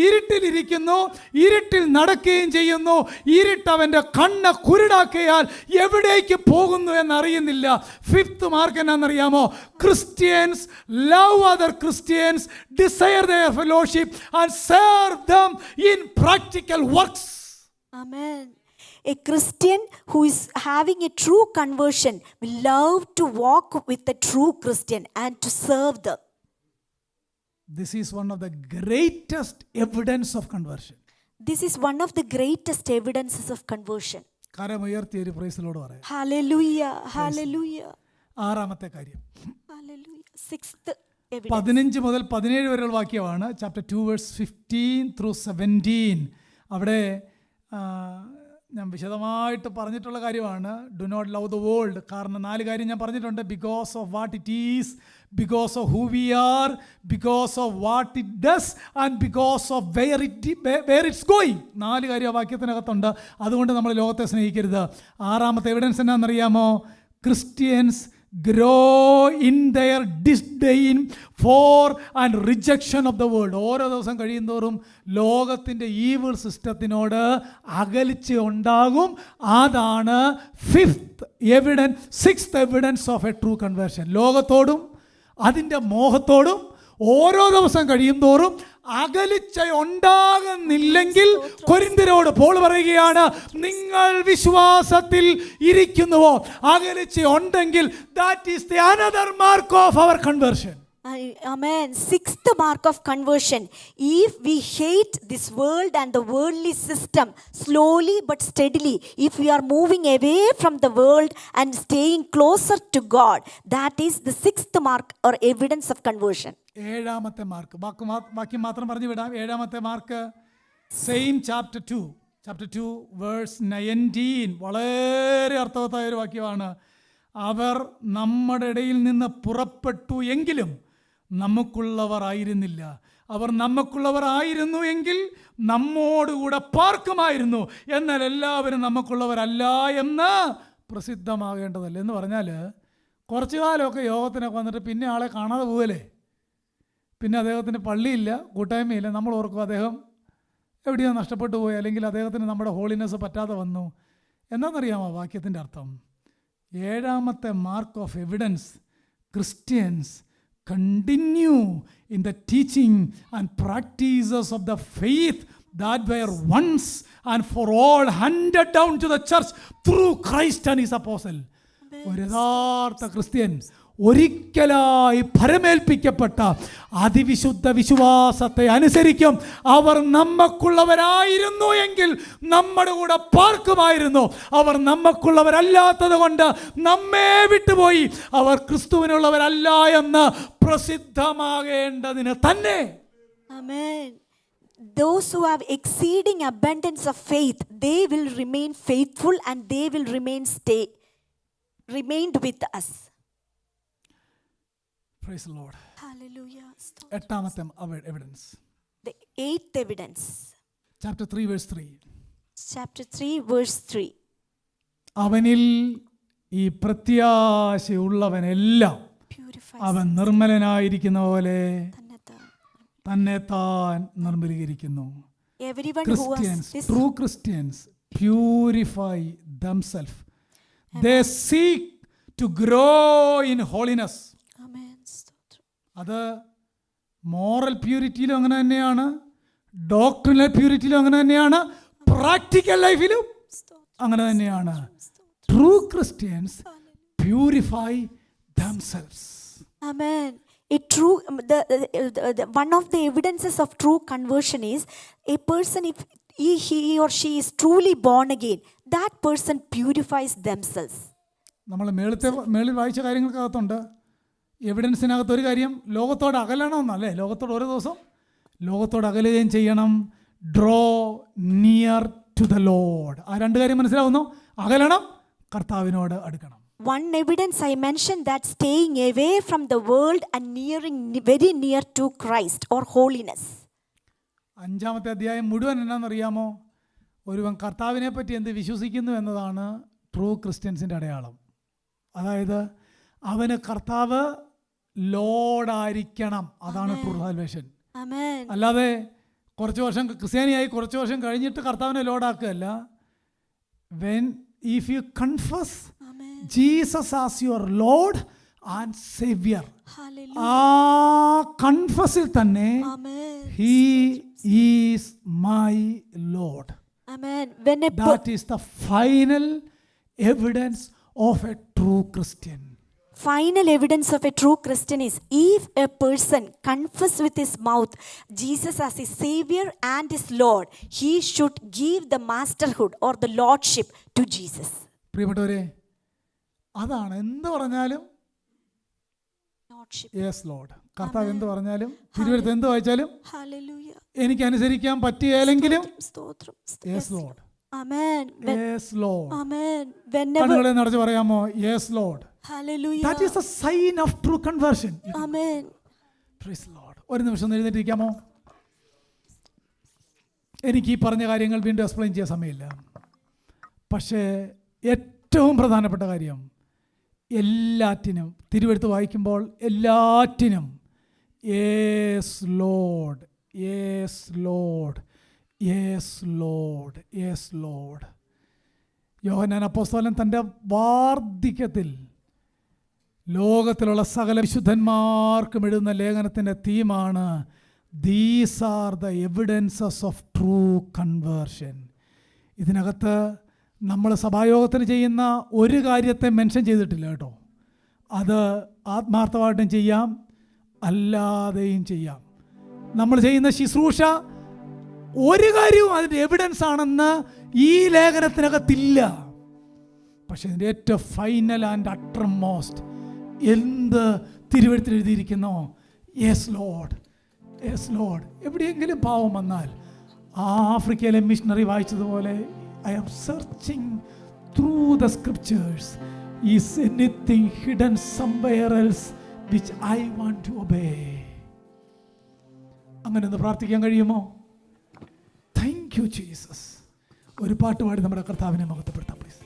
ഇരുട്ടിലിരിക്കുന്നു, ഇരുട്ടിൽ നടക്കുകയും ചെയ്യുന്നു. ഇരുട്ട് അവൻ്റെ കണ്ണ് കുരുടാക്കിയാൽ എവിടേക്ക് പോകുന്നു എന്നറിയുന്നില്ല. ഫിഫ്ത്ത് മാർക്ക് എന്നാണെന്നറിയാമോ? Christians love other Christians, desire their fellowship and serve them in practical works. Amen. A Christian who is having a true conversion will love to walk with a true Christian and to serve them. This is one of the greatest evidence of conversion. This is one of the greatest evidences of conversion. കരമുയർത്തി ഒരു പ്രൈസിലോട് പറയാം. Hallelujah. Hallelujah. ആറാമത്തെ കാര്യം, Hallelujah. Sixth evidence. 15 മുതൽ 17 വരെയുള്ള വാക്യമാണ്. Chapter 2 verse 15 through 17. അവിടെ ഞാൻ വിശദമായിട്ട് പറഞ്ഞിട്ടുള്ള കാര്യമാണ്. Do not love the world. കാരണം 4 കാര്യം ഞാൻ പറഞ്ഞിട്ടുണ്ട്. Because of what it is, because of who we are, because of what it does and because of where it's going. 4 കാര്യം ആ വാക്യത്തിനകത്തുണ്ട്. അതുകൊണ്ട് നമ്മൾ ലോകത്തെ സ്നേഹിക്കരുത്. ആറാമത്തെ എവിഡൻസ് എന്നാണെന്നറിയാമോ? Christians grow in their disdain for and rejection of the world. ഓരോ ദിവസം കഴിയുന്തോറും ലോകത്തിൻ്റെ ഈവിൾ സിസ്റ്റത്തിനോട് അകലിച്ച് ഉണ്ടാകും. അതാണ് sixth evidence of a true conversion. ലോകത്തോടും അതിൻ്റെ മോഹത്തോടും ഓരോ ദിവസം കഴിയുന്തോറും അകലിച്ച ഉണ്ടാകുന്നില്ലെങ്കിൽ, കൊരിന്ത്യരോട് പോൾ പറയുകയാണ്, നിങ്ങൾ വിശ്വാസത്തിൽ ഇരിക്കുന്നുവോ? അകലിച്ച ഉണ്ടെങ്കിൽ that is the another mark of our conversion. Amen. Sixth mark of conversion. If we hate this world and the worldly system slowly but steadily, if we are moving away from the world and staying closer to God, that is the sixth mark or evidence of conversion. ഏഴാമത്തെ മാർക്ക്, ബാക്കി മാത്രം പറഞ്ഞു വിടാം. ഏഴാമത്തെ മാർക്ക്, സെയിം ചാപ്റ്റർ 2 വേഴ്സ് 19. വളരെ അർത്ഥവത്തായ ഒരു വാക്യമാണ്. അവർ നമ്മുടെ ഇടയിൽ നിന്ന് പുറപ്പെട്ടു എങ്കിലും നമുക്കുള്ളവർ ആയിരുന്നില്ല. അവർ നമുക്കുള്ളവർ ആയിരുന്നു എങ്കിൽ നമ്മോടുകൂടെ പാർക്കുമായിരുന്നു. എന്നാൽ എല്ലാവരും നമുക്കുള്ളവരല്ല എന്ന് പ്രസിദ്ധമാകേണ്ടതല്ല. എന്ന് പറഞ്ഞാൽ കുറച്ചു കാലമൊക്കെ യോഗത്തിനൊക്കെ വന്നിട്ട് പിന്നെ ആളെ കാണാതെ പോകലേ, പിന്നെ അദ്ദേഹത്തിന് പള്ളിയില്ല, കൂട്ടായ്മയില്ല. നമ്മൾ ഓർക്കും അദ്ദേഹം എവിടെയോ നഷ്ടപ്പെട്ടു പോയി, അല്ലെങ്കിൽ അദ്ദേഹത്തിന് നമ്മുടെ ഹോളിനെസ് പറ്റാതെ വന്നു. എന്താണെന്നറിയാമോ വാക്യത്തിൻ്റെ അർത്ഥം? ഏഴാമത്തെ mark of evidence, Christians continue in the teaching and practices of the faith that were once and for all handed down to the church through Christ and his apostle. ഒരു യഥാർത്ഥ ക്രിസ്ത്യൻ ഒരിക്കലായി ഭരമേൽപ്പിക്കപ്പെട്ട അതിവിശുദ്ധ വിശ്വാസത്തെ അനുസരിക്കും. അവർ നമുക്കുള്ളവരായിരുന്നു എങ്കിൽ നമ്മുടെ കൂടെ പാർക്കുമായിരുന്നു. അവർ നമുക്കുള്ളവരല്ലാത്തത് കൊണ്ട് നമ്മെ വിട്ടുപോയി. അവർ ക്രിസ്തുവിനുള്ളവരല്ല എന്ന് പ്രസിദ്ധമാകേണ്ടതിന് തന്നെ. Amen. Those who have exceeding abundance of faith, they will remain faithful and they will remained with us. Praise the Lord. Hallelujah. എട്ടാമത്തെ evidence. The eighth evidence. Chapter 3 verse 3. Chapter 3 verse 3. അവനിൽ ഈ പ്രത്യാശയുള്ളവനെല്ലാം അവൻ നിർമ്മലനായിരിക്കുന്ന പോലെ തന്നെ താൻ നിർമ്മലീകരിക്കുന്നു. True Christians purify themselves. They seek to grow in holiness. അത് മോറൽ പ്യൂരിറ്റിയിലും അങ്ങനെ തന്നെയാണ്, ഡോക്ട്രിനൽ പ്യൂരിറ്റിയിലും അങ്ങനെ തന്നെയാണ്, പ്രാക്ടിക്കൽ ലൈഫിലും അങ്ങനെ തന്നെയാണ്. True Christians purify themselves. Amen. One of the evidences of true conversion is a person, if he or she is truly born again, that person purifies themselves. നമ്മൾ മേളിൽ വായിച്ച കാര്യങ്ങൾക്കകത്തുണ്ട് എവിഡൻസിനകത്ത് ഒരു കാര്യം, ലോകത്തോട് അകലണമെന്നല്ലേ. ലോകത്തോട് ഓരോ ദിവസം ലോകത്തോട് അകലുകയും ചെയ്യണം. Draw near to the Lord. ആ രണ്ട് കാര്യം മനസ്സിലാവുന്നു. അകലണം, കർത്താവിനോട് അടുക്കണം. One evidence I mentioned, that staying away from the world and nearing very near to Christ or holiness. 5-ാമത്തെ അധ്യായം മുഴുവൻ എന്നാണെന്നറിയാമോ? ഒരുവൻ കർത്താവിനെ പറ്റി എന്ത് വിശ്വസിക്കുന്നു എന്നതാണ് ട്രൂ ക്രിസ്ത്യൻസിൻ്റെ അടയാളം. അതായത് അവന് കർത്താവ് ലോഡായിരിക്കണം. അതാണ് ട്രൂ സാൽവേഷൻ. അല്ലാതെ കുറച്ച് വർഷം ക്രിസ്ത്യാനിയായി കുറച്ച് വർഷം കഴിഞ്ഞിട്ട് കർത്താവിനെ ലോഡാക്കുകയല്ല. If you confess Jesus as your Lord and Savior, ആ കൺഫസിൽ തന്നെ He is my Lord. That is the final evidence of a true Christian. Final evidence of a true Christian is if a person confess with his mouth Jesus as his Savior and his Lord, he should give the masterhood or the lordship to Jesus. പ്രിയപ്പെട്ടവരെ, അതാണ് എന്ത് പറഞ്ഞാലും യെസ് ലോർഡ്. കർത്താവ് എന്ത് പറഞ്ഞാലും തിരുവഴുത്ത് എന്ത് വായിച്ചാലും എനിക്ക് അനുസരിക്കാൻ പറ്റിയാലെങ്കിലും യെസ് ലോർഡ്. Yes Lord. കണ്ണുകളെ നടച്ച് പറയാമോ? Yes Lord. Hallelujah. That is the sign of true conversion. Amen. Praise the Lord. ഒരു നിമിഷം എഴുന്നേറ്റിരിക്കാമോ? എനിക്ക് ഈ പറഞ്ഞ കാര്യങ്ങൾ വീണ്ടും എക്സ്പ്ലെയിൻ ചെയ്യാൻ സമയമില്ല. പക്ഷേ ഏറ്റവും പ്രധാനപ്പെട്ട കാര്യം, എല്ലാറ്റിനും തിരുവെഴുത്ത് വായിക്കുമ്പോൾ എല്ലാറ്റിനും yes lord, yes lord, yes lord, yes lord. Yohannan അപ്പോസ്തലൻ തൻ്റെ വാർദ്ധക്യത്തിൽ ലോകത്തിലുള്ള സകല വിശുദ്ധന്മാർക്കും എഴുതുന്ന ലേഖനത്തിൻ്റെ തീമാണ് these are the evidences of true conversion. ഇതിനകത്ത് നമ്മൾ സഭായോഗത്തിന് ചെയ്യുന്ന ഒരു കാര്യത്തെ മെൻഷൻ ചെയ്തിട്ടില്ല കേട്ടോ. അത് ആത്മാർത്ഥമായിട്ടും ചെയ്യാം, അല്ലാതെയും ചെയ്യാം. നമ്മൾ ചെയ്യുന്ന ശുശ്രൂഷ ഒരു കാര്യവും അതിൻ്റെ എവിഡൻസ് ആണെന്ന് ഈ ലേഖനത്തിനകത്തില്ല. പക്ഷെ ഇതിൻ്റെ ഏറ്റവും ഫൈനൽ ആൻഡ് അട്ടർ മോസ്റ്റ് എന്ത് തിരുവെഴുത്തിൽ എഴുതിയിരിക്കുന്നോ? Yes lord, yes lord. എവിടെയെങ്കിലും പാവം വന്നാൽ ആഫ്രിക്കയിലെ മിഷണറി വായിച്ചതുപോലെ I am searching through the scriptures, is anything hidden somewhere else which I want to obey. അങ്ങനെ ഒന്ന് പ്രാർത്ഥിക്കാൻ കഴിയുമോ? Thank you Jesus. ഒരു പാട്ട് പാടി നമ്മുടെ കർത്താവിനെ മഹത്വപ്പെടുത്താം പ്ലീസ്.